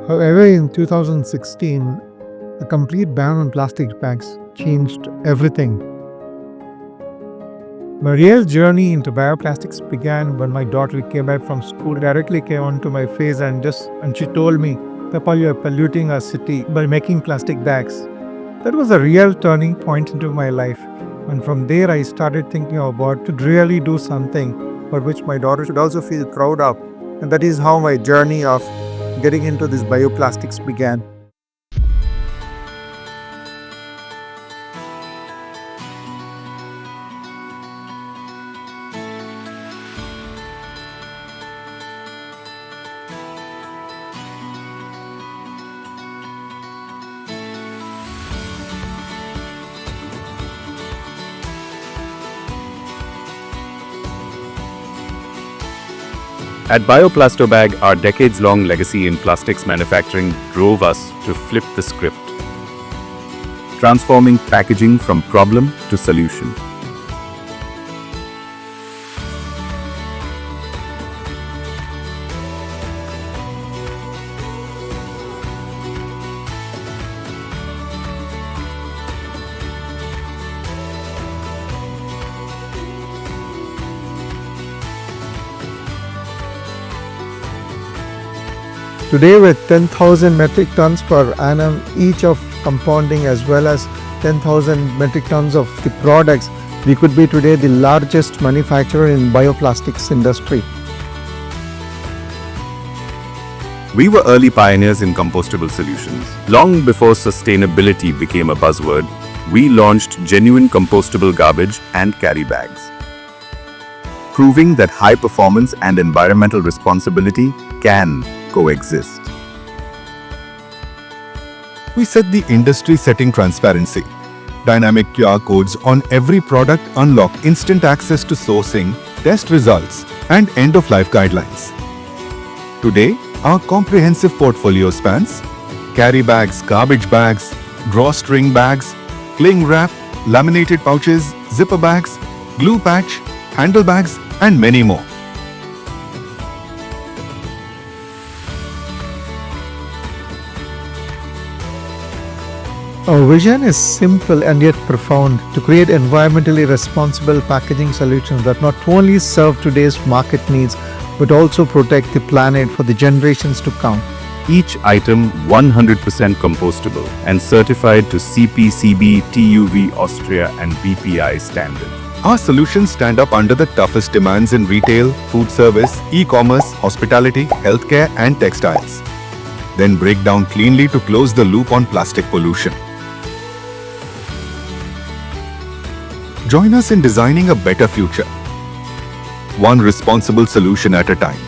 However, in 2016, a complete ban on plastic bags changed everything. My real journey into bioplastics began when my daughter came back from school, directly came onto my face and she told me, "Papa, you are polluting our city by making plastic bags." That was a real turning point into my life. And from there, I started thinking about to really do something for which my daughter should also feel proud of. And that is how my journey of getting into this bioplastics began. At Bio-Plastobag, our decades-long legacy in plastics manufacturing drove us to flip the script, transforming packaging from problem to solution. Today, with 10,000 metric tons per annum each of compounding as well as 10,000 metric tons of the products, we could be today the largest manufacturer in bioplastics industry. We were early pioneers in compostable solutions. Long before sustainability became a buzzword, we launched genuine compostable garbage and carry bags, proving that high performance and environmental responsibility can coexist. We set the industry-setting transparency. Dynamic QR codes on every product unlock instant access to sourcing, test results, and end-of-life guidelines. Today, our comprehensive portfolio spans carry bags, garbage bags, drawstring bags, cling wrap, laminated pouches, zipper bags, glue patch, handle bags, and many more. Our vision is simple and yet profound: to create environmentally responsible packaging solutions that not only serve today's market needs but also protect the planet for the generations to come. Each item 100% compostable and certified to CPCB, TUV Austria and BPI standard. Our solutions stand up under the toughest demands in retail, food service, e-commerce, hospitality, healthcare, and textiles. Then break down cleanly to close the loop on plastic pollution. Join us in designing a better future, one responsible solution at a time.